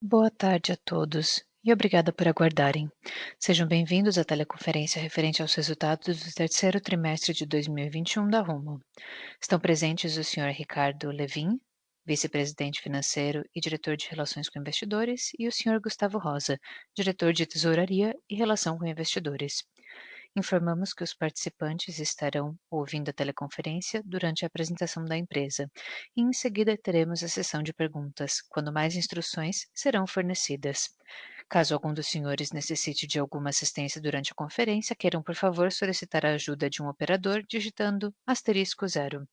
Boa tarde a todos e obrigada por aguardarem. Sejam bem-vindos à teleconferência referente aos resultados do terceiro trimestre de 2021 da Rumo. Estão presentes o Sr. Ricardo Levin, vice-presidente financeiro e diretor de Relações com Investidores, e o Sr. Gustavo Rosa, diretor de Tesouraria e Relação com Investidores. Informamos que os participantes estarão ouvindo a teleconferência durante a apresentação da empresa e em seguida teremos a sessão de perguntas, quando mais instruções serão fornecidas. Caso algum dos senhores necessite de alguma assistência durante a conferência, queiram, por favor, solicitar a ajuda de um operador digitando *0.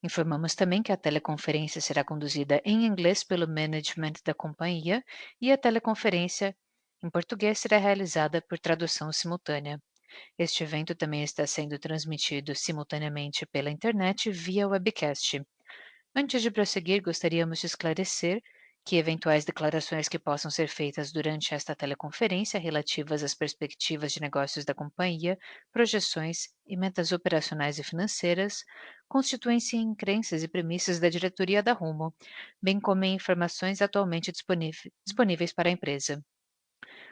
Informamos também que a teleconferência será conduzida em inglês pelo management da companhia e a teleconferência em português será realizada por tradução simultânea. Este evento também está sendo transmitido simultaneamente pela internet via webcast. Antes de prosseguir, gostaríamos de esclarecer que eventuais declarações que possam ser feitas durante esta teleconferência relativas às perspectivas de negócios da companhia, projeções e metas operacionais e financeiras constituem-se em crenças e premissas da diretoria da Rumo, bem como em informações atualmente disponíveis para a empresa.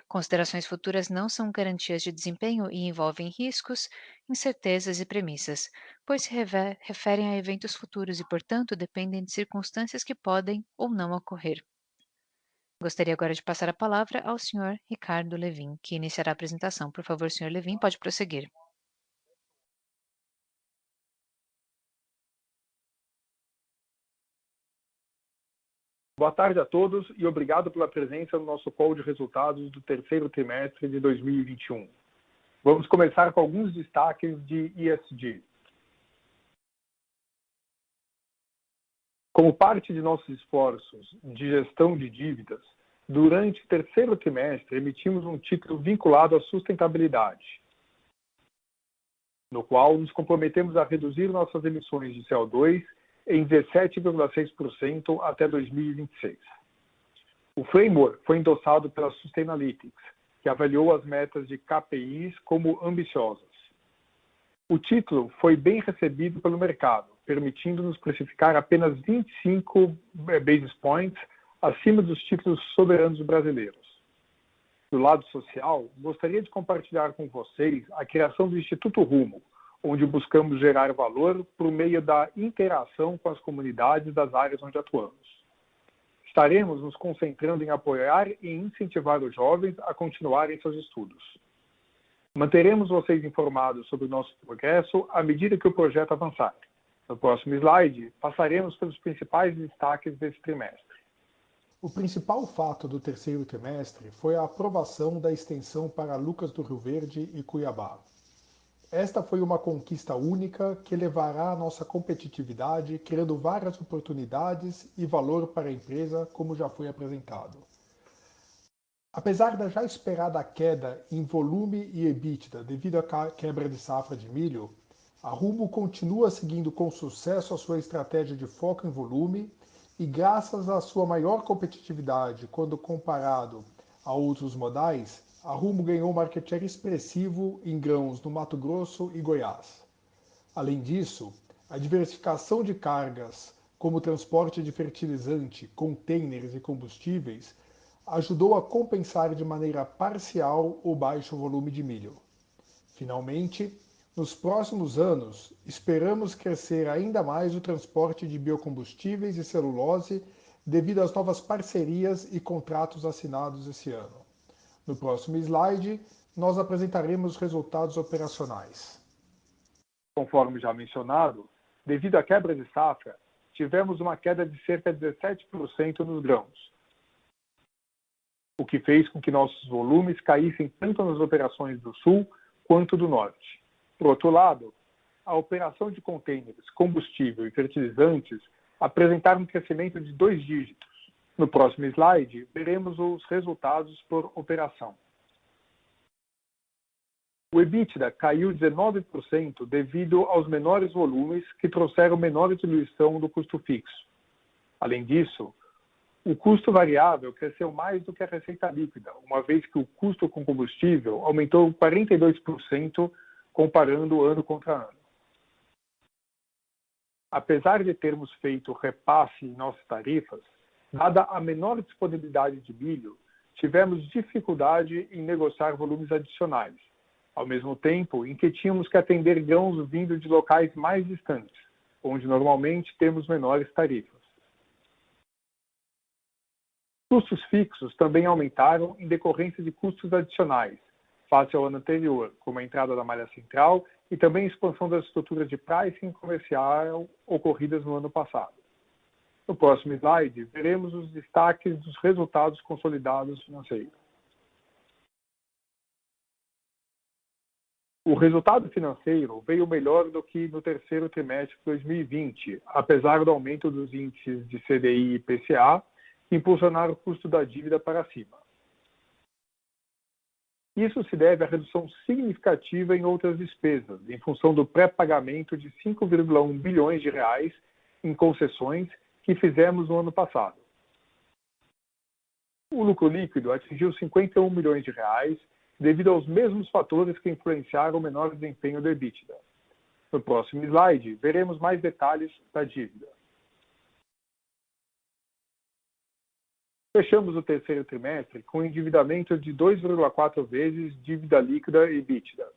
Considerações futuras não são garantias de desempenho e envolvem riscos, incertezas e premissas, pois se referem a eventos futuros e, portanto, dependem de circunstâncias que podem ou não ocorrer. Gostaria agora de passar a palavra ao Sr. Ricardo Levin, que iniciará a apresentação. Por favor, Sr. Levin, pode prosseguir. Boa tarde a todos e obrigado pela presença no nosso call de resultados do terceiro trimestre de 2021. Vamos começar com alguns destaques de ESG. Como parte de nossos esforços de gestão de dívidas, durante o terceiro trimestre emitimos um título vinculado à sustentabilidade, no qual nos comprometemos a reduzir nossas emissões de CO2 em 17,6% até 2026. O framework foi endossado pela Sustainalytics, que avaliou as metas de KPIs como ambiciosas. O título foi bem recebido pelo mercado, permitindo-nos precificar apenas 25 basis points acima dos títulos soberanos brasileiros. Do lado social, gostaria de compartilhar com vocês a criação do Instituto Rumo, onde buscamos gerar valor por meio da interação com as comunidades das áreas onde atuamos. Estaremos nos concentrando em apoiar e incentivar os jovens a continuarem seus estudos. Manteremos vocês informados sobre o nosso progresso à medida que o projeto avançar. No próximo slide, passaremos pelos principais destaques desse trimestre. O principal fato do terceiro trimestre foi a aprovação da extensão para Lucas do Rio Verde e Cuiabá. Esta foi uma conquista única que elevará a nossa competitividade, criando várias oportunidades e valor para a empresa, como já foi apresentado. Apesar da já esperada queda em volume e EBITDA devido à quebra de safra de milho, a Rumo continua seguindo com sucesso a sua estratégia de foco em volume e, graças à sua maior competitividade quando comparado a outros modais, a Rumo ganhou market share expressivo em grãos no Mato Grosso e Goiás. Além disso, a diversificação de cargas, como transporte de fertilizante, containers e combustíveis, ajudou a compensar de maneira parcial o baixo volume de milho. Finalmente, nos próximos anos, esperamos crescer ainda mais o transporte de biocombustíveis e celulose devido às novas parcerias e contratos assinados esse ano. No próximo slide, nós apresentaremos os resultados operacionais. Conforme já mencionado, devido à quebra de safra, tivemos uma queda de cerca de 17% nos grãos, o que fez com que nossos volumes caíssem tanto nas operações do Sul quanto do Norte. Por outro lado, a operação de contêineres, combustível e fertilizantes apresentaram um crescimento de 2 dígitos. No próximo slide, veremos os resultados por operação. O EBITDA caiu 19% devido aos menores volumes que trouxeram menor diluição do custo fixo. Além disso, o custo variável cresceu mais do que a receita líquida, uma vez que o custo com combustível aumentou 42% comparando ano contra ano. Apesar de termos feito repasse em nossas tarifas, Dada a menor disponibilidade de milho, tivemos dificuldade em negociar volumes adicionais, ao mesmo tempo em que tínhamos que atender grãos vindo de locais mais distantes, onde normalmente temos menores tarifas. Custos fixos também aumentaram em decorrência de custos adicionais, face ao ano anterior, como a entrada da malha central e também a expansão das estruturas de pricing comercial ocorridas no ano passado. No próximo slide, veremos os destaques dos resultados consolidados financeiros. O resultado financeiro veio melhor do que no terceiro trimestre de 2020, apesar do aumento dos índices de CDI e IPCA, que impulsionaram o custo da dívida para cima. Isso se deve à redução significativa em outras despesas, em função do pré-pagamento de 5,1 bilhões de reais em concessões que fizemos no ano passado. O lucro líquido atingiu 51 milhões de reais, devido aos mesmos fatores que influenciaram o menor desempenho do EBITDA. No próximo slide, veremos mais detalhes da dívida. Fechamos o terceiro trimestre com um endividamento de 2,4 vezes dívida líquida e EBITDA.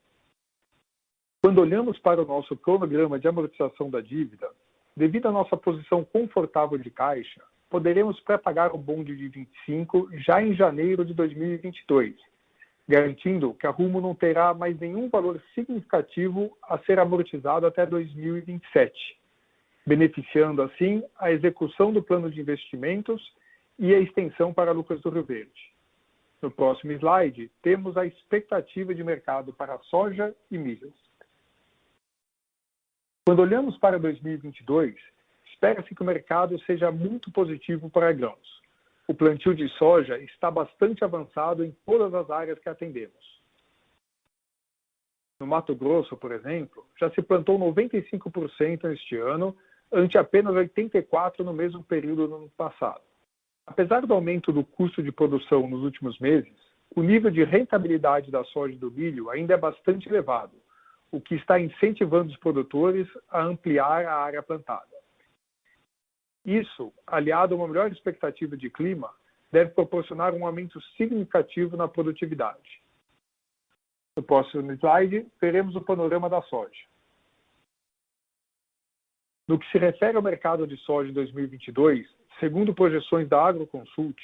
Quando olhamos para o nosso cronograma de amortização da dívida, devido à nossa posição confortável de caixa, poderemos pré-pagar o bonde de 25 já em janeiro de 2022, garantindo que a Rumo não terá mais nenhum valor significativo a ser amortizado até 2027, beneficiando assim a execução do plano de investimentos e a extensão para Lucas do Rio Verde. No próximo slide, temos a expectativa de mercado para soja e milho. Quando olhamos para 2022, espera-se que o mercado seja muito positivo para grãos. O plantio de soja está bastante avançado em todas as áreas que atendemos. No Mato Grosso, por exemplo, já se plantou 95% este ano, ante apenas 84% no mesmo período do ano passado. Apesar do aumento do custo de produção nos últimos meses, o nível de rentabilidade da soja e do milho ainda é bastante elevado, o que está incentivando os produtores a ampliar a área plantada. Isso, aliado a uma melhor expectativa de clima, deve proporcionar um aumento significativo na produtividade. No próximo slide, veremos o panorama da soja. No que se refere ao mercado de soja em 2022, segundo projeções da Agroconsult,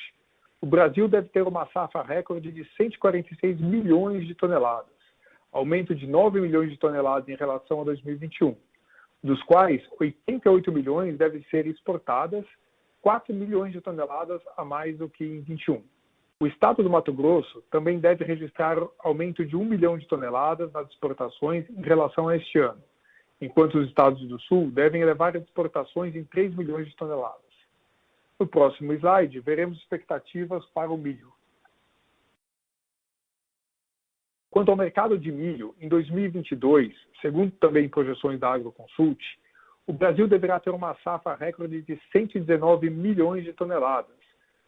o Brasil deve ter uma safra recorde de 146 milhões de toneladas, aumento de 9 milhões de toneladas em relação a 2021, dos quais 88 milhões devem ser exportadas, 4 milhões de toneladas a mais do que em 21. O estado do Mato Grosso também deve registrar aumento de 1 milhão de toneladas nas exportações em relação a este ano, enquanto os estados do Sul devem elevar as exportações em 3 milhões de toneladas. No próximo slide, veremos expectativas para o milho. Quanto ao mercado de milho, em 2022, segundo também projeções da Agroconsult, o Brasil deverá ter uma safra recorde de 119 milhões de toneladas,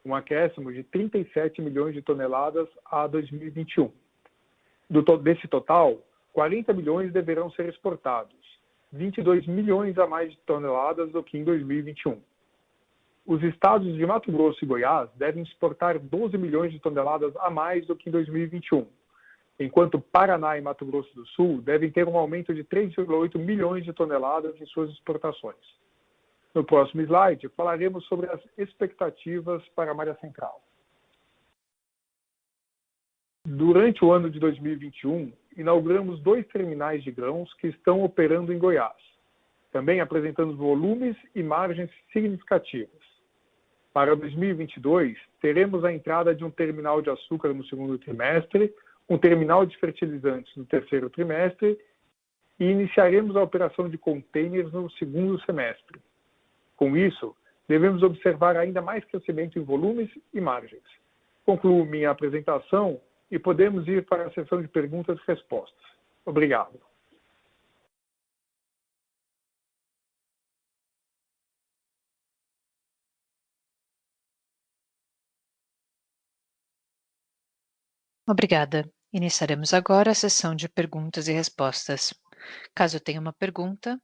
um acréscimo de 37 milhões de toneladas a 2021. Desse total, 40 milhões deverão ser exportados, 22 milhões a mais de toneladas do que em 2021. Os estados de Mato Grosso e Goiás devem exportar 12 milhões de toneladas a mais do que em 2021, enquanto Paraná e Mato Grosso do Sul devem ter um aumento de 3,8 milhões de toneladas em suas exportações. No próximo slide, falaremos sobre as expectativas para a malha central. Durante o ano de 2021, inauguramos 2 terminais de grãos que estão operando em Goiás, também apresentando volumes e margens significativas. Para 2022, teremos a entrada de um terminal de açúcar no segundo trimestre, um terminal de fertilizantes no terceiro trimestre e iniciaremos a operação de containers no segundo semestre. Com isso, devemos observar ainda mais crescimento em volumes e margens. Concluo minha apresentação e podemos ir para a sessão de perguntas e respostas. Obrigado. Obrigada. Iniciaremos agora a sessão de perguntas e respostas. Caso tenha uma pergunta,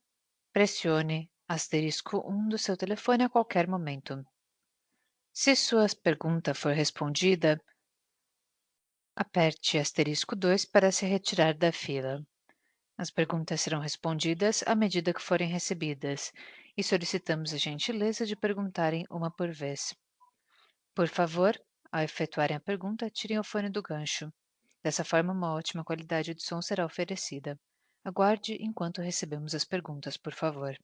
pressione *1 do seu telefone a qualquer momento. Se sua pergunta for respondida, aperte asterisco 2 para se retirar da fila. As perguntas serão respondidas à medida que forem recebidas e solicitamos a gentileza de perguntarem uma por vez. Por favor, ao efetuarem a pergunta, tirem o fone do gancho. Dessa forma, uma ótima qualidade de som será oferecida. Aguarde enquanto recebemos as perguntas, por favor.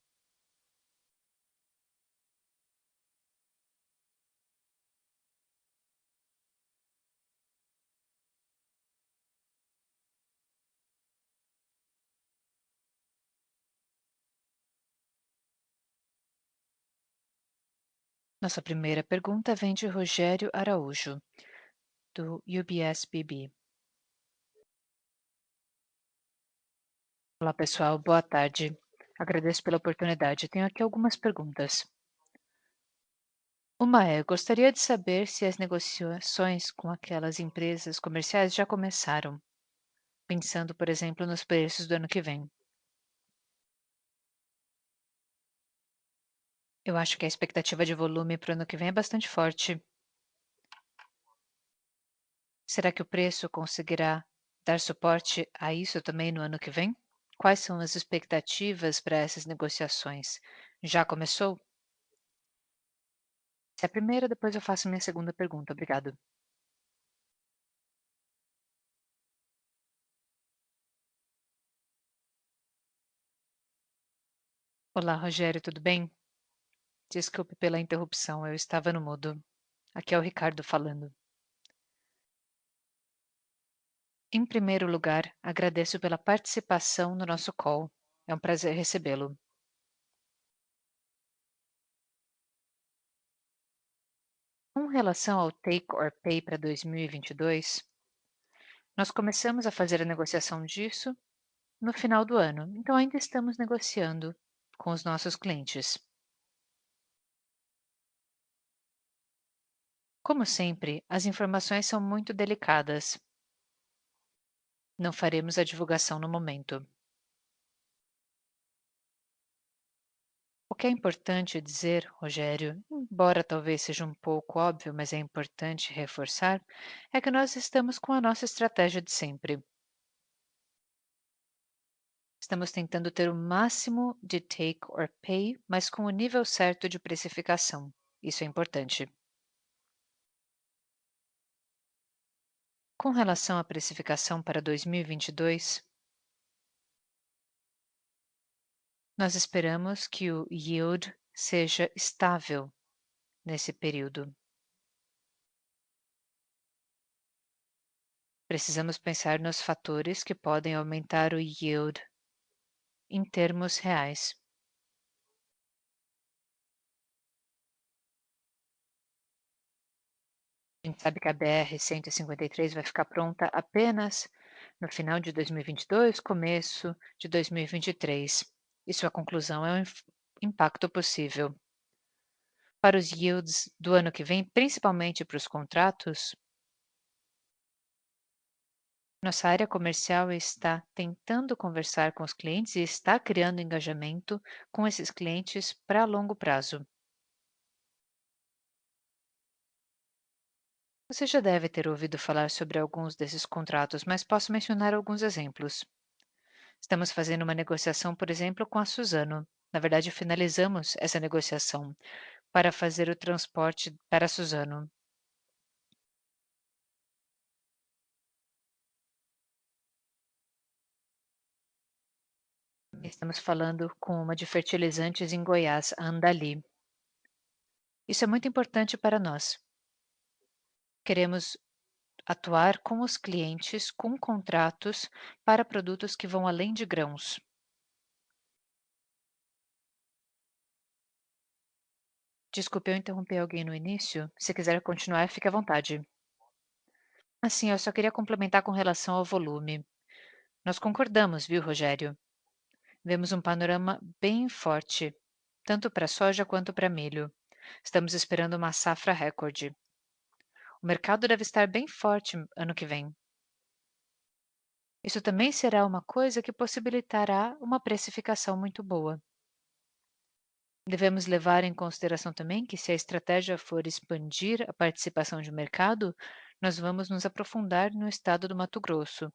Nossa primeira pergunta vem de Rogério Araújo, do UBS BB. Olá, pessoal, boa tarde. Agradeço pela oportunidade. Tenho aqui algumas perguntas. Uma é, gostaria de saber se as negociações com aquelas empresas comerciais já começaram, pensando, por exemplo, nos preços do ano que vem. Eu acho que a expectativa de volume para o ano que vem é bastante forte. Será que o preço conseguirá dar suporte a isso também no ano que vem? Quais são as expectativas para essas negociações? Já começou? Se é a primeira, depois eu faço minha segunda pergunta. Obrigado. Olá, Rogério, tudo bem? Desculpe pela interrupção, eu estava no mudo. Aqui é o Ricardo falando. Em primeiro lugar, agradeço pela participação no nosso call. É um prazer recebê-lo. Com relação ao Take or Pay para 2022, nós começamos a fazer a negociação disso no final do ano, então ainda estamos negociando com os nossos clientes. Como sempre, as informações são muito delicadas. Não faremos a divulgação no momento. O que é importante dizer, Rogério, embora talvez seja um pouco óbvio, mas é importante reforçar, é que nós estamos com a nossa estratégia de sempre. Estamos tentando ter o máximo de take or pay, mas com o nível certo de precificação. Isso é importante. Com relação à precificação para 2022, nós esperamos que o yield seja estável nesse período. Precisamos pensar nos fatores que podem aumentar o yield em termos reais. A gente sabe que a BR-153 vai ficar pronta apenas no final de 2022, começo de 2023. E sua conclusão é um impacto possível. Para os yields do ano que vem, principalmente para os contratos, nossa área comercial está tentando conversar com os clientes e está criando engajamento com esses clientes para longo prazo. Você já deve ter ouvido falar sobre alguns desses contratos, mas posso mencionar alguns exemplos. Estamos fazendo uma negociação, por exemplo, com a Suzano. Na verdade, finalizamos essa negociação para fazer o transporte para a Suzano. Estamos falando com uma de fertilizantes em Goiás, a Andali. Isso é muito importante para nós. Queremos atuar com os clientes com contratos para produtos que vão além de grãos. Desculpe, eu interrompi alguém no início. Se quiser continuar, fique à vontade. Assim, eu só queria complementar com relação ao volume. Nós concordamos, viu, Rogério? Vemos um panorama bem forte, tanto para soja quanto para milho. Estamos esperando uma safra recorde. O mercado deve estar bem forte ano que vem. Isso também será uma coisa que possibilitará uma precificação muito boa. Devemos levar em consideração também que, se a estratégia for expandir a participação de mercado, nós vamos nos aprofundar no estado do Mato Grosso.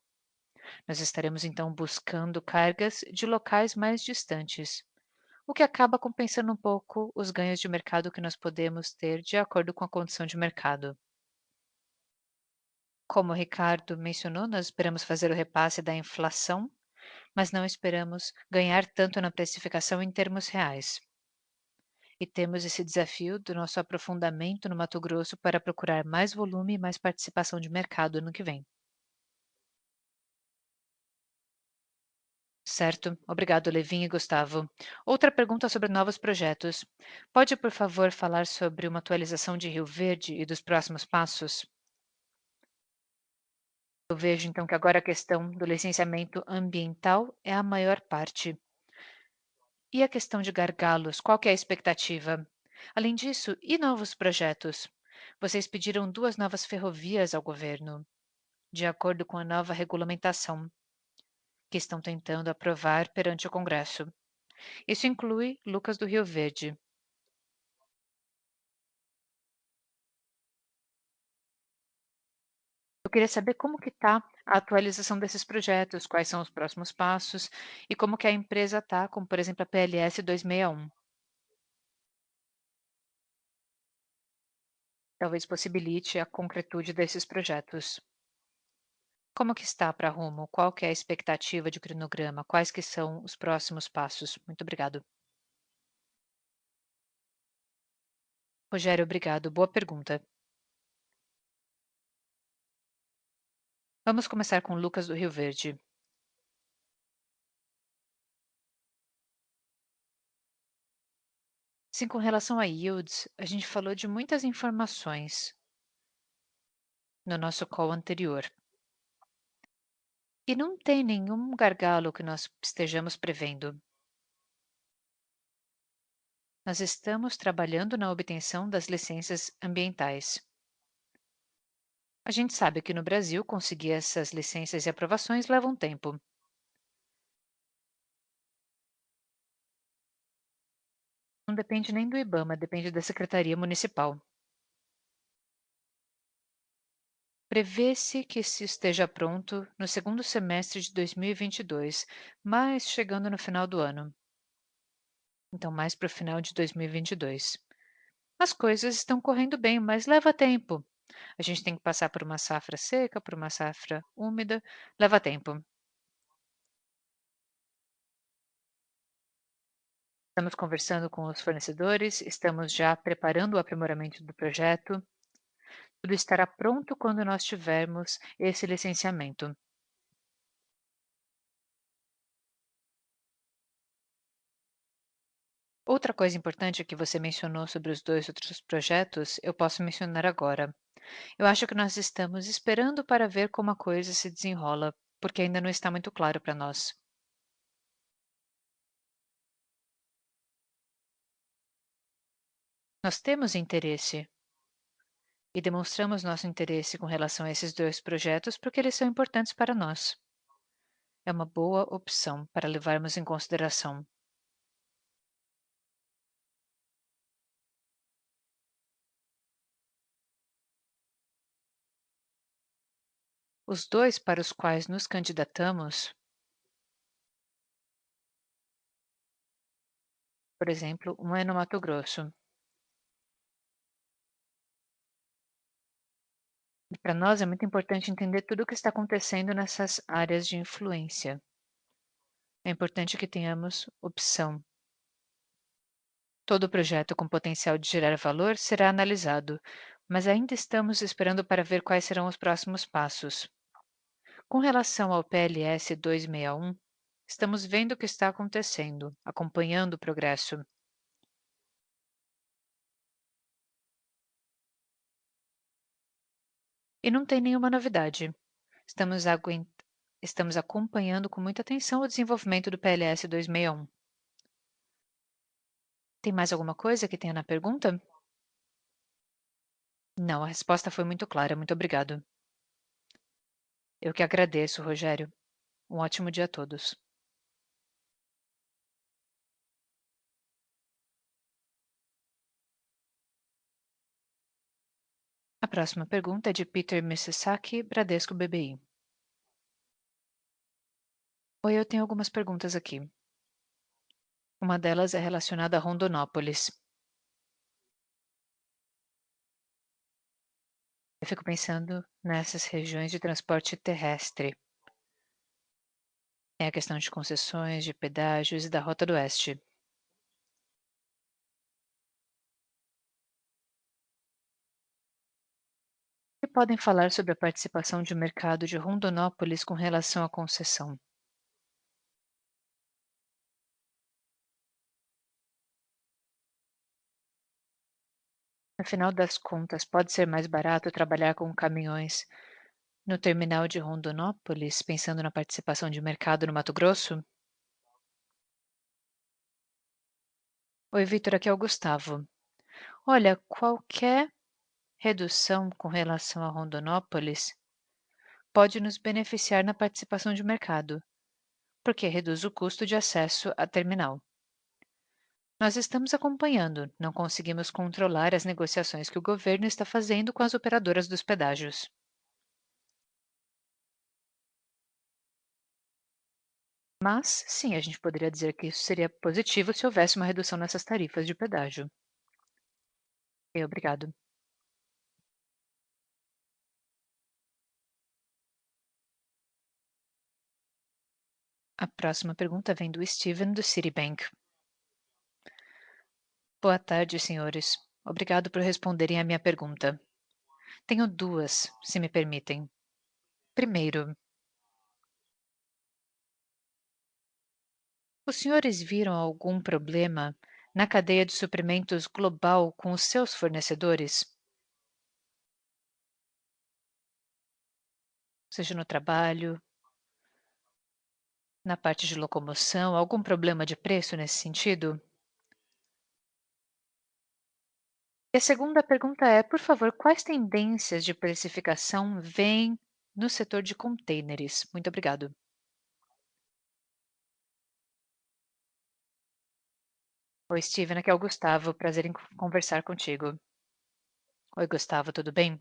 Nós estaremos então buscando cargas de locais mais distantes, o que acaba compensando um pouco os ganhos de mercado que nós podemos ter de acordo com a condição de mercado. Como o Ricardo mencionou, nós esperamos fazer o repasse da inflação, mas não esperamos ganhar tanto na precificação em termos reais. E temos esse desafio do nosso aprofundamento no Mato Grosso para procurar mais volume e mais participação de mercado ano que vem. Certo. Obrigado, Levin e Gustavo. Outra pergunta sobre novos projetos. Pode, por favor, falar sobre uma atualização de Rio Verde e dos próximos passos? Eu vejo então que agora a questão do licenciamento ambiental é a maior parte. E a questão de gargalos, qual que é a expectativa? Além disso, e novos projetos? Vocês pediram duas novas ferrovias ao governo, de acordo com a nova regulamentação, que estão tentando aprovar perante o Congresso. Isso inclui Lucas do Rio Verde. Eu queria saber como que está a atualização desses projetos, quais são os próximos passos e como que a empresa está, como por exemplo a PLS 261. Talvez possibilite a concretude desses projetos. Como que está para Rumo? Qual que é a expectativa de cronograma? Quais que são os próximos passos? Muito obrigado. Rogério, obrigado. Boa pergunta. Vamos começar com Lucas do Rio Verde. Sim, com relação a yields, a gente falou de muitas informações no nosso call anterior. E não tem nenhum gargalo que nós estejamos prevendo. Nós estamos trabalhando na obtenção das licenças ambientais. A gente sabe que no Brasil conseguir essas licenças e aprovações leva um tempo. Não depende nem do IBAMA, depende da Secretaria Municipal. Prevê-se que se esteja pronto no segundo semestre de 2022, mas chegando no final do ano. Então, mais para o final de 2022. As coisas estão correndo bem, mas leva tempo. A gente tem que passar por uma safra seca, por uma safra úmida, leva tempo. Estamos conversando com os fornecedores, estamos já preparando o aprimoramento do projeto. Tudo estará pronto quando nós tivermos esse licenciamento. Outra coisa importante que você mencionou sobre os dois outros projetos, eu posso mencionar agora. Eu acho que nós estamos esperando para ver como a coisa se desenrola, porque ainda não está muito claro para nós. Nós temos interesse e demonstramos nosso interesse com relação a esses dois projetos porque eles são importantes para nós. É uma boa opção para levarmos em consideração. Os dois para os quais nos candidatamos, por exemplo, um é no Mato Grosso. E para nós é muito importante entender tudo o que está acontecendo nessas áreas de influência. É importante que tenhamos opção. Todo projeto com potencial de gerar valor será analisado, mas ainda estamos esperando para ver quais serão os próximos passos. Com relação ao PLS 261, estamos vendo o que está acontecendo, acompanhando o progresso. E não tem nenhuma novidade. Estamos, estamos acompanhando com muita atenção o desenvolvimento do PLS 261. Tem mais alguma coisa que tenha na pergunta? Não, a resposta foi muito clara. Muito obrigado. Eu que agradeço, Rogério. Um ótimo dia a todos. Próxima pergunta é de Peter Misasaki, Bradesco BBI. Oi, eu tenho algumas perguntas aqui. Uma delas é relacionada a Rondonópolis. Eu fico pensando nessas regiões de transporte terrestre. Tem a questão de concessões, de pedágios e da Rota do Oeste. O que podem falar sobre a participação de mercado de Rondonópolis com relação à concessão? Afinal das contas, pode ser mais barato trabalhar com caminhões no terminal de Rondonópolis, pensando na participação de mercado no Mato Grosso? Oi, Vitor, aqui é o Gustavo. Olha, qualquer redução com relação a Rondonópolis pode nos beneficiar na participação de mercado, porque reduz o custo de acesso à terminal. Nós estamos acompanhando, não conseguimos controlar as negociações que o governo está fazendo com as operadoras dos pedágios. Mas, sim, a gente poderia dizer que isso seria positivo se houvesse uma redução nessas tarifas de pedágio. Ok, obrigado. A próxima pergunta vem do Steven, do Citibank. Boa tarde, senhores. Obrigado por responderem à minha pergunta. Tenho duas, se me permitem. Primeiro, os senhores viram algum problema na cadeia de suprimentos global com os seus fornecedores? Seja no trabalho, na parte de locomoção, algum problema de preço nesse sentido? E a segunda pergunta é, por favor, quais tendências de precificação vêm no setor de contêineres? Muito obrigado. Oi, Steven, aqui é o Gustavo. Prazer em conversar contigo. Oi, Gustavo, tudo bem?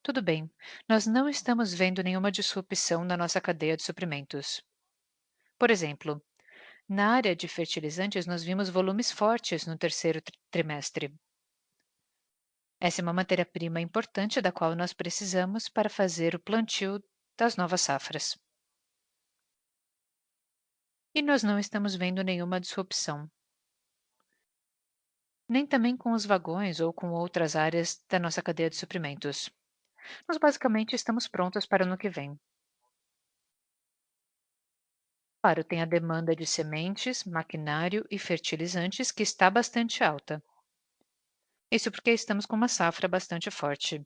Tudo bem. Nós não estamos vendo nenhuma disrupção na nossa cadeia de suprimentos. Por exemplo, na área de fertilizantes, nós vimos volumes fortes no terceiro trimestre. Essa é uma matéria-prima importante da qual nós precisamos para fazer o plantio das novas safras. E nós não estamos vendo nenhuma disrupção, nem também com os vagões ou com outras áreas da nossa cadeia de suprimentos. Nós basicamente estamos prontos para o ano que vem. Claro, tem a demanda de sementes, maquinário e fertilizantes que está bastante alta. Isso porque estamos com uma safra bastante forte.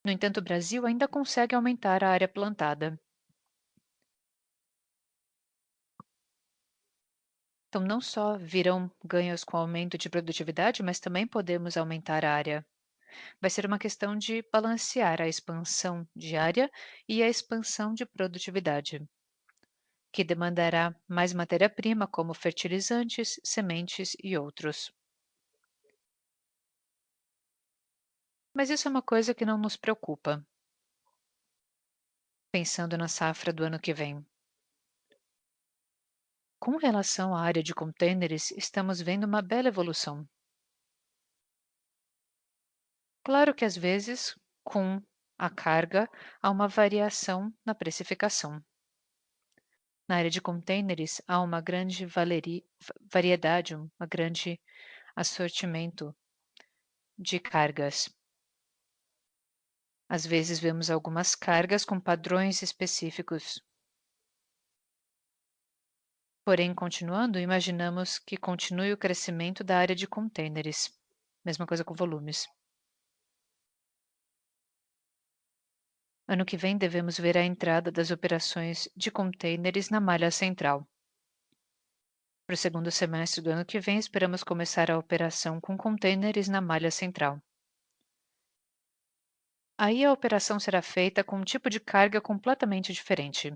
No entanto, o Brasil ainda consegue aumentar a área plantada. Então, não só virão ganhos com o aumento de produtividade, mas também podemos aumentar a área. Vai ser uma questão de balancear a expansão de área e a expansão de produtividade, que demandará mais matéria-prima, como fertilizantes, sementes e outros. Mas isso é uma coisa que não nos preocupa, pensando na safra do ano que vem. Com relação à área de contêineres, estamos vendo uma bela evolução. Claro que às vezes, com a carga, há uma variação na precificação. Na área de contêineres, há uma grande variedade, um grande assortimento de cargas. Às vezes vemos algumas cargas com padrões específicos. Porém, continuando, imaginamos que continue o crescimento da área de contêineres. Mesma coisa com volumes. Ano que vem devemos ver a entrada das operações de contêineres na malha central. Para o segundo semestre do ano que vem, esperamos começar a operação com contêineres na malha central. Aí a operação será feita com um tipo de carga completamente diferente.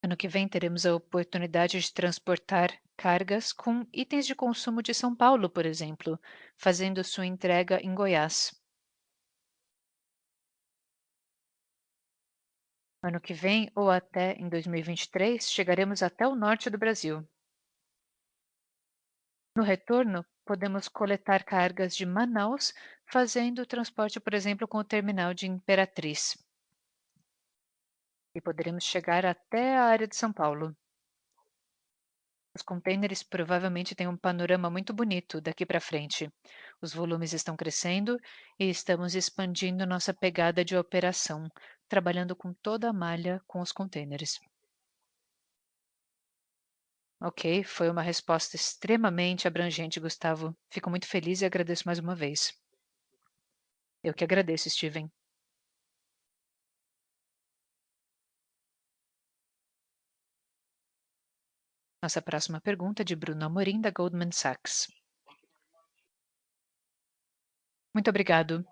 Ano que vem teremos a oportunidade de transportar cargas com itens de consumo de São Paulo, por exemplo, fazendo sua entrega em Goiás. Ano que vem, ou até em 2023, chegaremos até o norte do Brasil. No retorno, podemos coletar cargas de Manaus, fazendo o transporte, por exemplo, com o terminal de Imperatriz. E poderemos chegar até a área de São Paulo. Os contêineres provavelmente têm um panorama muito bonito daqui para frente. Os volumes estão crescendo e estamos expandindo nossa pegada de operação, trabalhando com toda a malha com os contêineres. Ok, foi uma resposta extremamente abrangente, Gustavo. Fico muito feliz e agradeço mais uma vez. Eu que agradeço, Steven. Nossa próxima pergunta é de Bruno Amorim, da Goldman Sachs. Muito obrigado.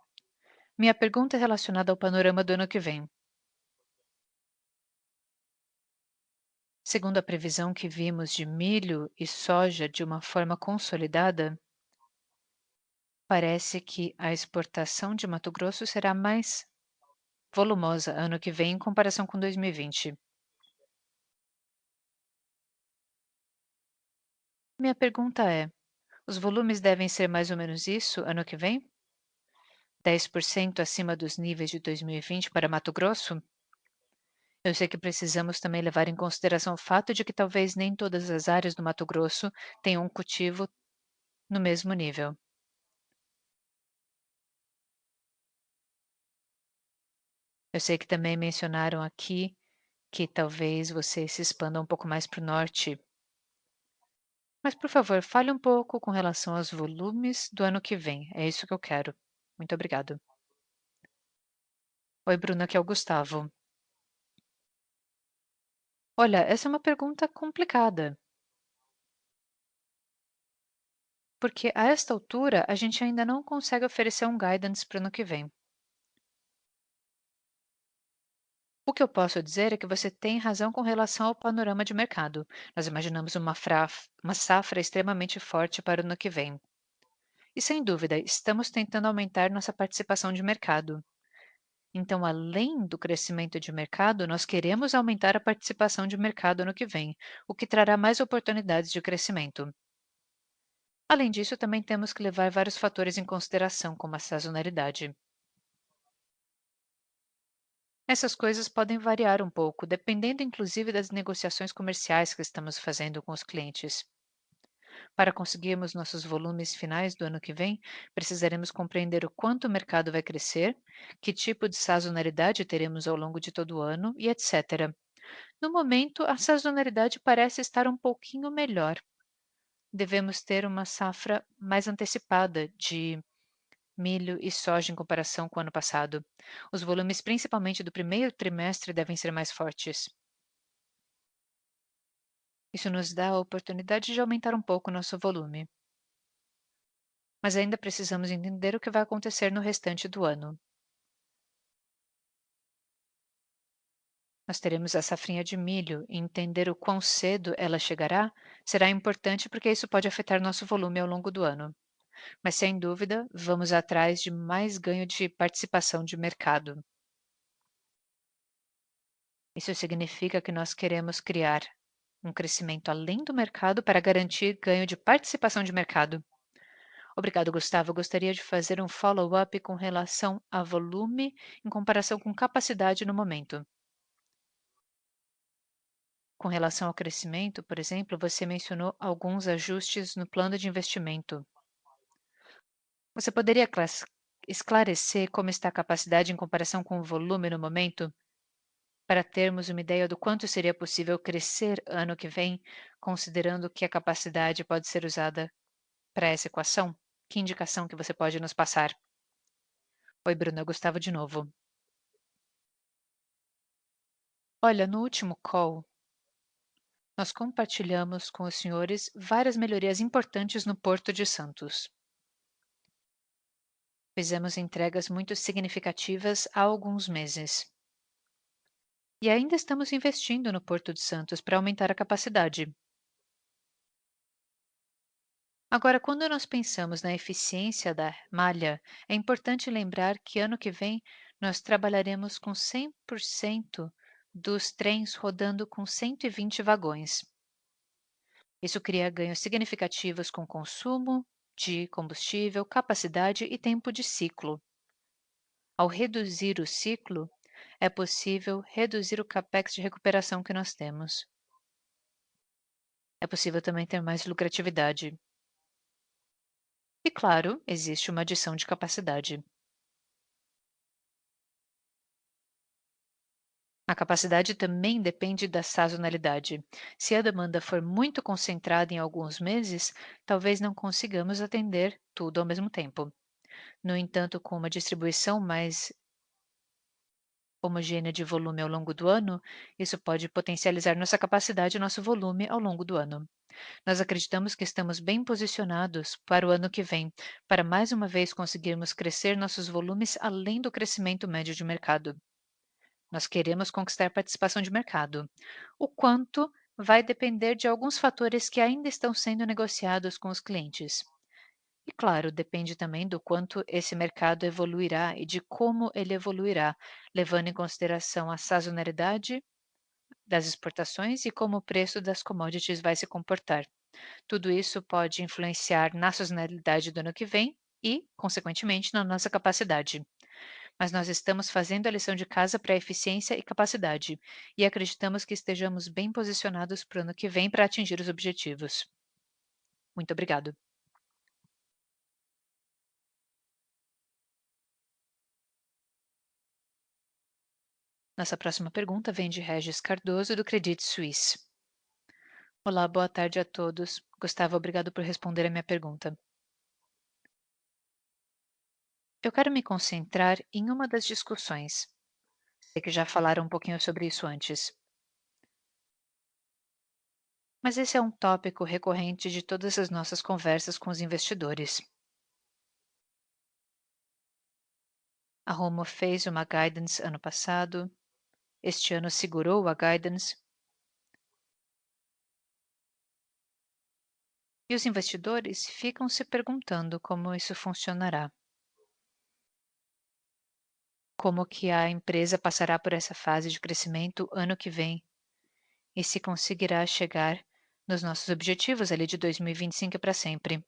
Minha pergunta é relacionada ao panorama do ano que vem. Segundo a previsão que vimos de milho e soja de uma forma consolidada, parece que a exportação de Mato Grosso será mais volumosa ano que vem em comparação com 2020. Minha pergunta é: os volumes devem ser mais ou menos isso ano que vem? 10% acima dos níveis de 2020 para Mato Grosso? Eu sei que precisamos também levar em consideração o fato de que talvez nem todas as áreas do Mato Grosso tenham um cultivo no mesmo nível. Eu sei que também mencionaram aqui que talvez vocês se expandam um pouco mais para o norte. Mas, por favor, fale um pouco com relação aos volumes do ano que vem. É isso que eu quero. Muito obrigado. Oi, Bruna, aqui é o Gustavo. Olha, essa é uma pergunta complicada, porque a esta altura a gente ainda não consegue oferecer um guidance para o ano que vem. O que eu posso dizer é que você tem razão com relação ao panorama de mercado. Nós imaginamos uma safra extremamente forte para o ano que vem. E sem dúvida, estamos tentando aumentar nossa participação de mercado. Então, além do crescimento de mercado, nós queremos aumentar a participação de mercado ano que vem, o que trará mais oportunidades de crescimento. Além disso, também temos que levar vários fatores em consideração, como a sazonalidade. Essas coisas podem variar um pouco, dependendo inclusive das negociações comerciais que estamos fazendo com os clientes. Para conseguirmos nossos volumes finais do ano que vem, precisaremos compreender o quanto o mercado vai crescer, que tipo de sazonalidade teremos ao longo de todo o ano e etc. No momento, a sazonalidade parece estar um pouquinho melhor. Devemos ter uma safra mais antecipada de milho e soja em comparação com o ano passado. Os volumes, principalmente do primeiro trimestre, devem ser mais fortes. Isso nos dá a oportunidade de aumentar um pouco o nosso volume. Mas ainda precisamos entender o que vai acontecer no restante do ano. Nós teremos a safrinha de milho e entender o quão cedo ela chegará será importante porque isso pode afetar nosso volume ao longo do ano. Mas sem dúvida, vamos atrás de mais ganho de participação de mercado. Isso significa que nós queremos criar um crescimento além do mercado para garantir ganho de participação de mercado. Obrigado, Gustavo. Eu gostaria de fazer um follow-up com relação a volume em comparação com capacidade no momento. Com relação ao crescimento, por exemplo, você mencionou alguns ajustes no plano de investimento. Você poderia esclarecer como está a capacidade em comparação com o volume no momento, para termos uma ideia do quanto seria possível crescer ano que vem, considerando que a capacidade pode ser usada para essa equação? Que indicação que você pode nos passar? Oi, Bruna, Gustavo de novo. Olha, no último call, nós compartilhamos com os senhores várias melhorias importantes no Porto de Santos. Fizemos entregas muito significativas há alguns meses. E ainda estamos investindo no Porto de Santos para aumentar a capacidade. Agora, quando nós pensamos na eficiência da malha, é importante lembrar que ano que vem nós trabalharemos com 100% dos trens rodando com 120 vagões. Isso cria ganhos significativos com consumo de combustível, capacidade e tempo de ciclo. Ao reduzir o ciclo, é possível reduzir o capex de recuperação que nós temos. É possível também ter mais lucratividade. E, claro, existe uma adição de capacidade. A capacidade também depende da sazonalidade. Se a demanda for muito concentrada em alguns meses, talvez não consigamos atender tudo ao mesmo tempo. No entanto, com uma distribuição mais homogênea de volume ao longo do ano, isso pode potencializar nossa capacidade e nosso volume ao longo do ano. Nós acreditamos que estamos bem posicionados para o ano que vem, para mais uma vez conseguirmos crescer nossos volumes além do crescimento médio de mercado. Nós queremos conquistar participação de mercado. O quanto vai depender de alguns fatores que ainda estão sendo negociados com os clientes. E, claro, depende também do quanto esse mercado evoluirá e de como ele evoluirá, levando em consideração a sazonalidade das exportações e como o preço das commodities vai se comportar. Tudo isso pode influenciar na sazonalidade do ano que vem e, consequentemente, na nossa capacidade. Mas nós estamos fazendo a lição de casa para eficiência e capacidade, e acreditamos que estejamos bem posicionados para o ano que vem para atingir os objetivos. Muito obrigado. Nossa próxima pergunta vem de Regis Cardoso, do Credit Suisse. Olá, boa tarde a todos. Gustavo, obrigado por responder a minha pergunta. Eu quero me concentrar em uma das discussões. Sei que já falaram um pouquinho sobre isso antes. Mas esse é um tópico recorrente de todas as nossas conversas com os investidores. A Rumo fez uma guidance ano passado, este ano segurou a guidance, e os investidores ficam se perguntando como isso funcionará. Como que a empresa passará por essa fase de crescimento ano que vem e se conseguirá chegar nos nossos objetivos ali de 2025 para sempre.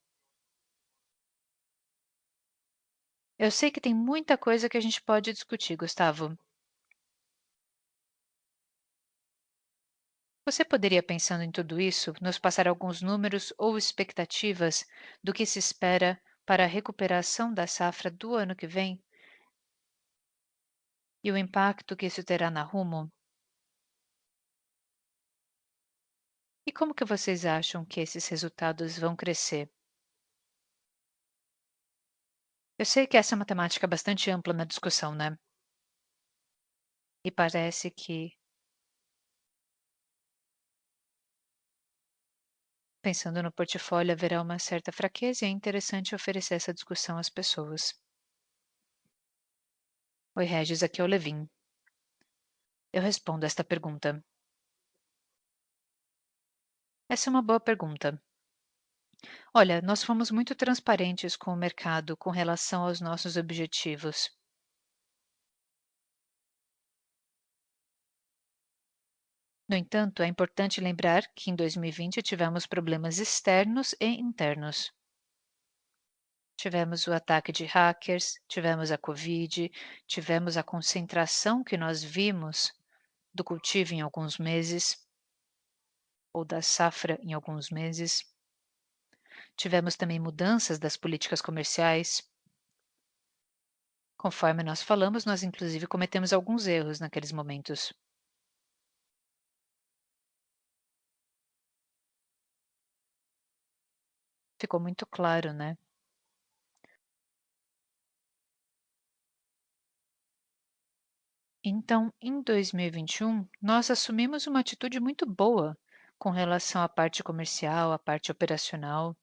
Eu sei que tem muita coisa que a gente pode discutir, Gustavo. Você poderia, pensando em tudo isso, nos passar alguns números ou expectativas do que se espera para a recuperação da safra do ano que vem e o impacto que isso terá na Rumo? E como que vocês acham que esses resultados vão crescer? Eu sei que essa é uma temática bastante ampla na discussão, né? E parece que, pensando no portfólio, haverá uma certa fraqueza e é interessante oferecer essa discussão às pessoas. Oi, Regis, aqui é o Levin. Eu respondo esta pergunta. Essa é uma boa pergunta. Olha, nós fomos muito transparentes com o mercado com relação aos nossos objetivos. No entanto, é importante lembrar que em 2020 tivemos problemas externos e internos. Tivemos o ataque de hackers, tivemos a Covid, tivemos a concentração que nós vimos do cultivo em alguns meses, ou da safra em alguns meses. Tivemos também mudanças das políticas comerciais. Conforme nós falamos, nós inclusive cometemos alguns erros naqueles momentos. Ficou muito claro, né? Então, em 2021, nós assumimos uma atitude muito boa com relação à parte comercial, à parte operacional.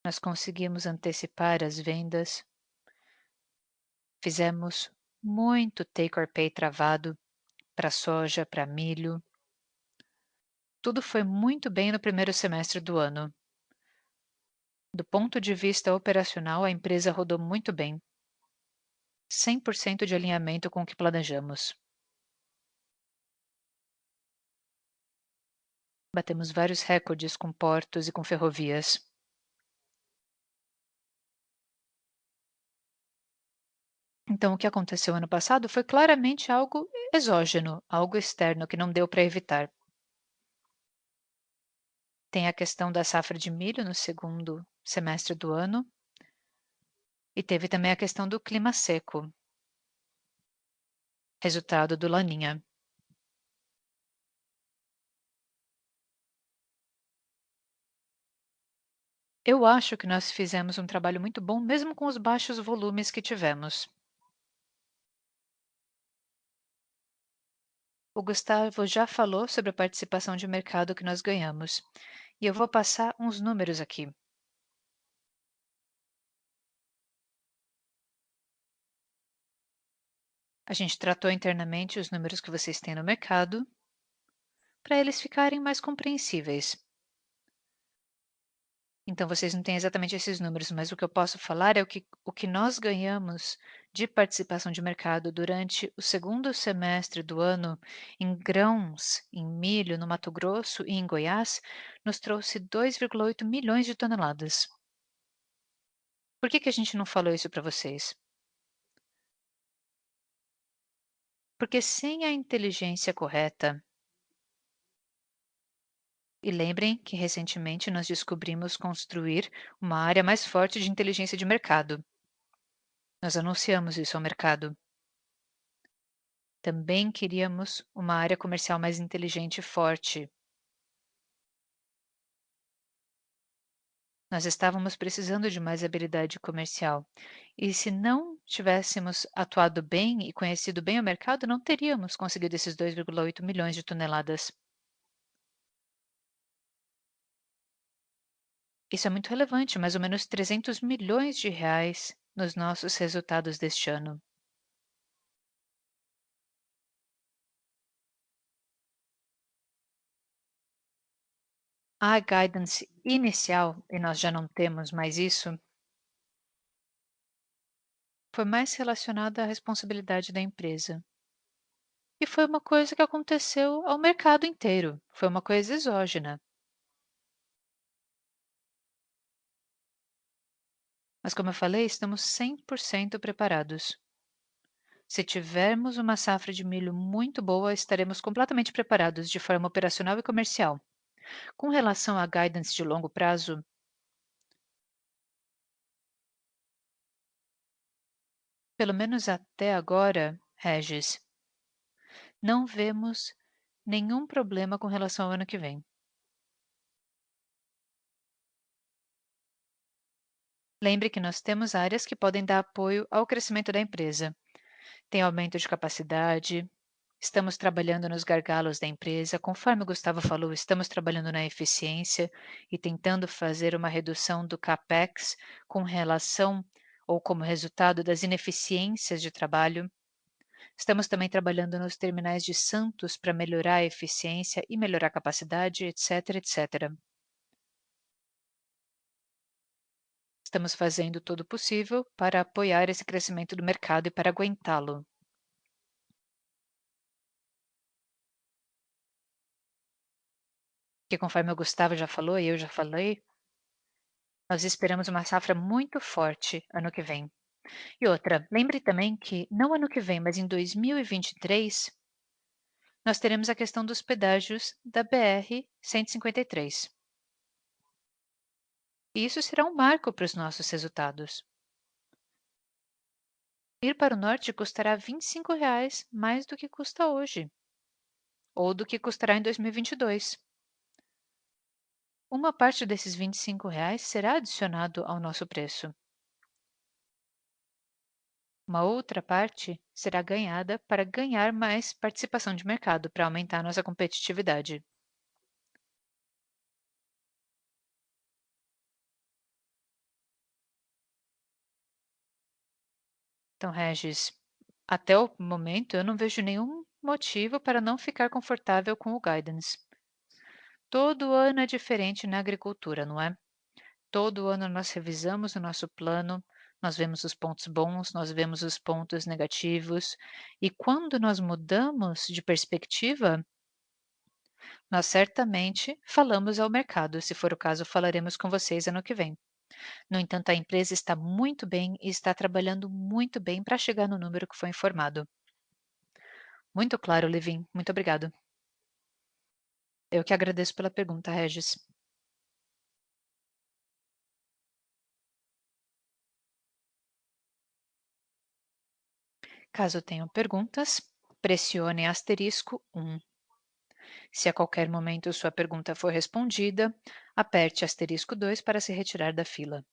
Nós conseguimos antecipar as vendas, fizemos muito take or pay travado para soja, para milho. Tudo foi muito bem no primeiro semestre do ano. Do ponto de vista operacional, a empresa rodou muito bem, 100% de alinhamento com o que planejamos. Batemos vários recordes com portos e com ferrovias. Então, o que aconteceu ano passado foi claramente algo exógeno, algo externo que não deu para evitar. Tem a questão da safra de milho no segundo semestre do ano e teve também a questão do clima seco, resultado do Laninha. Eu acho que nós fizemos um trabalho muito bom, mesmo com os baixos volumes que tivemos. O Gustavo já falou sobre a participação de mercado que nós ganhamos, e eu vou passar uns números aqui. A gente tratou internamente os números que vocês têm no mercado, para eles ficarem mais compreensíveis. Então, vocês não têm exatamente esses números, mas o que eu posso falar é o que nós ganhamos de participação de mercado durante o segundo semestre do ano em grãos, em milho, no Mato Grosso e em Goiás, nos trouxe 2,8 milhões de toneladas. Por que a gente não falou isso para vocês? Porque sem a inteligência correta, e lembrem que recentemente nós descobrimos construir uma área mais forte de inteligência de mercado. Nós anunciamos isso ao mercado. Também queríamos uma área comercial mais inteligente e forte. Nós estávamos precisando de mais habilidade comercial. E se não tivéssemos atuado bem e conhecido bem o mercado, não teríamos conseguido esses 2,8 milhões de toneladas. Isso é muito relevante, mais ou menos 300 milhões de reais nos nossos resultados deste ano. A guidance inicial, e nós já não temos mais isso, foi mais relacionada à responsabilidade da empresa. E foi uma coisa que aconteceu ao mercado inteiro, foi uma coisa exógena. Mas como eu falei, estamos 100% preparados. Se tivermos uma safra de milho muito boa, estaremos completamente preparados de forma operacional e comercial. Com relação à guidance de longo prazo, pelo menos até agora, Regis, não vemos nenhum problema com relação ao ano que vem. Lembre que nós temos áreas que podem dar apoio ao crescimento da empresa. Tem aumento de capacidade, estamos trabalhando nos gargalos da empresa. Conforme o Gustavo falou, estamos trabalhando na eficiência e tentando fazer uma redução do CAPEX com relação ou como resultado das ineficiências de trabalho. Estamos também trabalhando nos terminais de Santos para melhorar a eficiência e melhorar a capacidade, etc, etc. Estamos fazendo todo o possível para apoiar esse crescimento do mercado e para aguentá-lo. Que conforme o Gustavo já falou e eu já falei, nós esperamos uma safra muito forte ano que vem. E outra, lembre também que não ano que vem, mas em 2023, nós teremos a questão dos pedágios da BR-153. E isso será um marco para os nossos resultados. Ir para o norte custará R$ 25 mais do que custa hoje, ou do que custará em 2022. Uma parte desses R$ 25 será adicionado ao nosso preço. Uma outra parte será ganhada para ganhar mais participação de mercado, para aumentar nossa competitividade. Então, Regis, Até o momento, eu não vejo nenhum motivo para não ficar confortável com o guidance. Todo ano é diferente na agricultura, não é? Todo ano nós revisamos o nosso plano, nós vemos os pontos bons, nós vemos os pontos negativos, e quando nós mudamos de perspectiva, nós certamente falamos ao mercado. Se for o caso, falaremos com vocês ano que vem. No entanto, a empresa está muito bem e está trabalhando muito bem para chegar no número que foi informado. Muito claro, Levin. Muito obrigado. Eu que agradeço pela pergunta, Regis. Caso tenham perguntas, pressione asterisco 1. Se a qualquer momento sua pergunta for respondida, aperte asterisco 2 para se retirar da fila.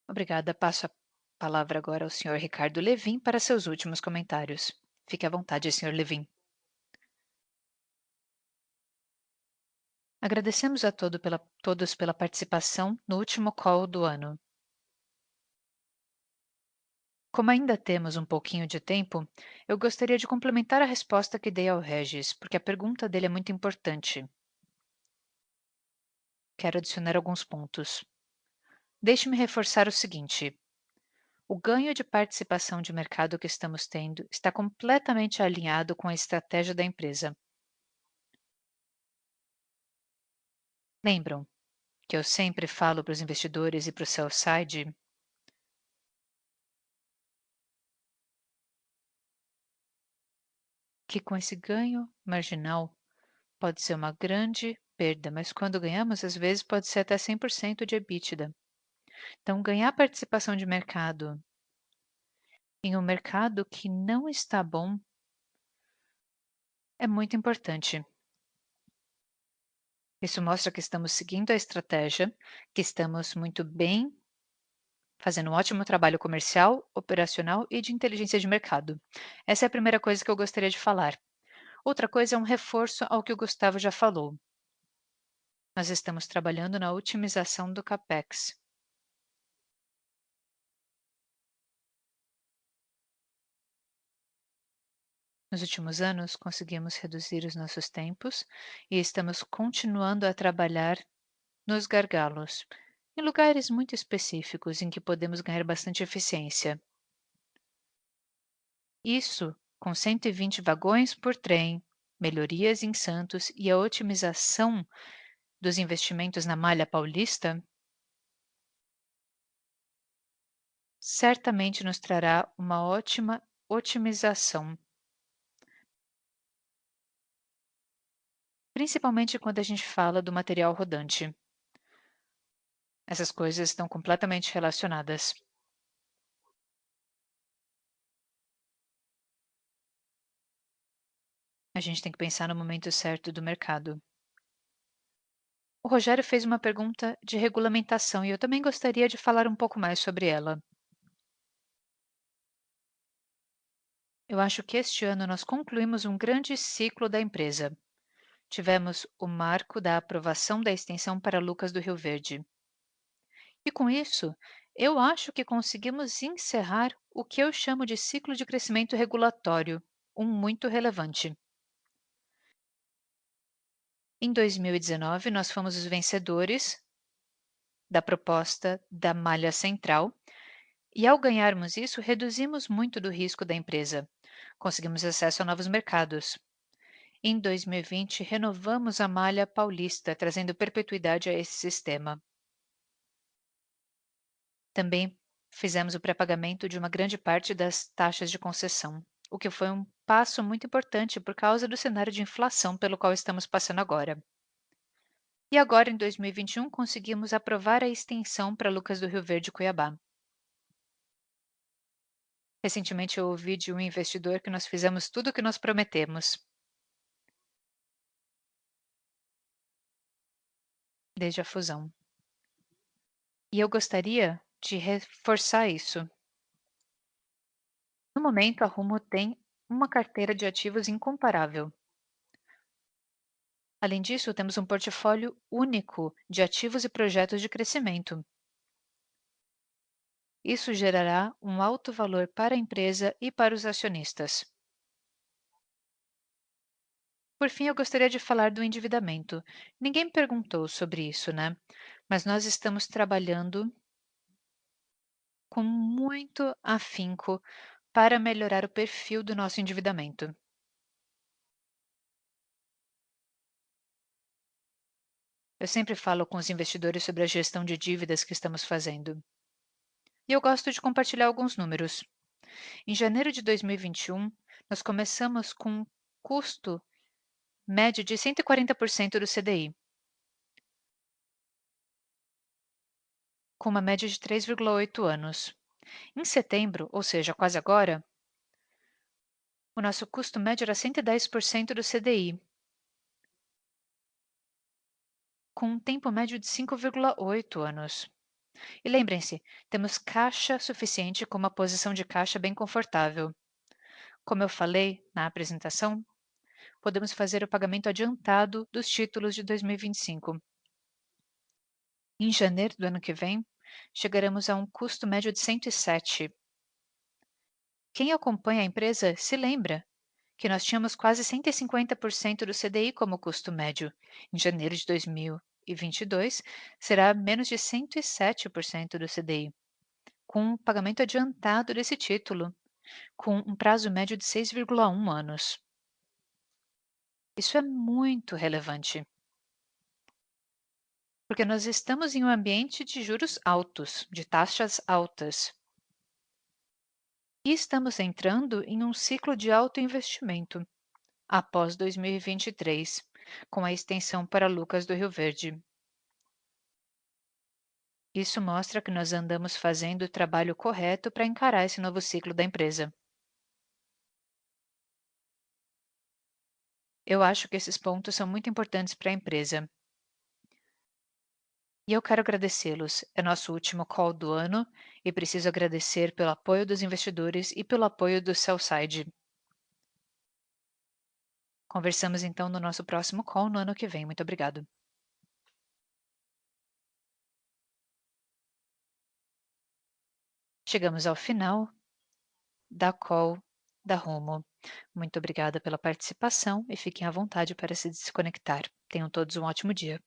Obrigada. Passo a palavra agora ao senhor Ricardo Levin para seus últimos comentários. Fique à vontade, senhor Levin. Agradecemos a todos pela participação no último call do ano. Como ainda temos um pouquinho de tempo, eu gostaria de complementar a resposta que dei ao Regis, porque a pergunta dele é muito importante. Quero adicionar alguns pontos. Deixe-me reforçar o seguinte: o ganho de participação de mercado que estamos tendo está completamente alinhado com a estratégia da empresa. Lembram que eu sempre falo para os investidores e para o sell side que com esse ganho marginal pode ser uma grande perda, mas quando ganhamos, às vezes pode ser até 100% de EBITDA. Então, ganhar participação de mercado em um mercado que não está bom é muito importante. Isso mostra que estamos seguindo a estratégia, que estamos muito bem, fazendo um ótimo trabalho comercial, operacional e de inteligência de mercado. Essa é a primeira coisa que eu gostaria de falar. Outra coisa é um reforço ao que o Gustavo já falou. Nós estamos trabalhando na otimização do CAPEX. Nos últimos anos, conseguimos reduzir os nossos tempos e estamos continuando a trabalhar nos gargalos, em lugares muito específicos em que podemos ganhar bastante eficiência. Isso com 120 vagões por trem, melhorias em Santos e a otimização dos investimentos na malha paulista, certamente nos trará uma ótima otimização, principalmente quando a gente fala do material rodante. Essas coisas estão completamente relacionadas. A gente tem que pensar no momento certo do mercado. O Rogério fez uma pergunta de regulamentação e eu também gostaria de falar um pouco mais sobre ela. Eu acho que este ano nós concluímos um grande ciclo da empresa. Tivemos o marco da aprovação da extensão para Lucas do Rio Verde. E com isso, eu acho que conseguimos encerrar o que eu chamo de ciclo de crescimento regulatório, um muito relevante. Em 2019, nós fomos os vencedores da proposta da malha central, e ao ganharmos isso, reduzimos muito do risco da empresa. Conseguimos acesso a novos mercados. Em 2020, renovamos a malha paulista, trazendo perpetuidade a esse sistema. Também fizemos o pré-pagamento de uma grande parte das taxas de concessão, o que foi um passo muito importante por causa do cenário de inflação pelo qual estamos passando agora. E agora, em 2021, conseguimos aprovar a extensão para Lucas do Rio Verde e Cuiabá. Recentemente eu ouvi de um investidor que nós fizemos tudo o que nós prometemos, desde a fusão. E eu gostaria de reforçar isso. No momento, a Rumo tem uma carteira de ativos incomparável. Além disso, temos um portfólio único de ativos e projetos de crescimento. Isso gerará um alto valor para a empresa e para os acionistas. Por fim, eu gostaria de falar do endividamento. Ninguém perguntou sobre isso, né? Mas nós estamos trabalhando com muito afinco para melhorar o perfil do nosso endividamento. Eu sempre falo com os investidores sobre a gestão de dívidas que estamos fazendo. E eu gosto de compartilhar alguns números. Em janeiro de 2021, nós começamos com um custo médio de 140% do CDI, com uma média de 3,8 anos. Em setembro, ou seja, quase agora, o nosso custo médio era 110% do CDI, com um tempo médio de 5,8 anos. E lembrem-se, temos caixa suficiente com uma posição de caixa bem confortável. Como eu falei na apresentação, podemos fazer o pagamento adiantado dos títulos de 2025. Em janeiro do ano que vem, chegaremos a um custo médio de 107. Quem acompanha a empresa se lembra que nós tínhamos quase 150% do CDI como custo médio. Em janeiro de 2022, será menos de 107% do CDI, com um pagamento adiantado desse título, com um prazo médio de 6,1 anos. Isso é muito relevante, porque nós estamos em um ambiente de juros altos, de taxas altas, e estamos entrando em um ciclo de alto investimento após 2023, com a extensão para Lucas do Rio Verde. Isso mostra que nós andamos fazendo o trabalho correto para encarar esse novo ciclo da empresa. Eu acho que esses pontos são muito importantes para a empresa. E eu quero agradecê-los. É nosso último call do ano e preciso agradecer pelo apoio dos investidores e pelo apoio do sell-side. Conversamos então no nosso próximo call no ano que vem. Muito obrigado. Chegamos ao final da call da Rumo. Muito obrigada pela participação e fiquem à vontade para se desconectar. Tenham todos um ótimo dia.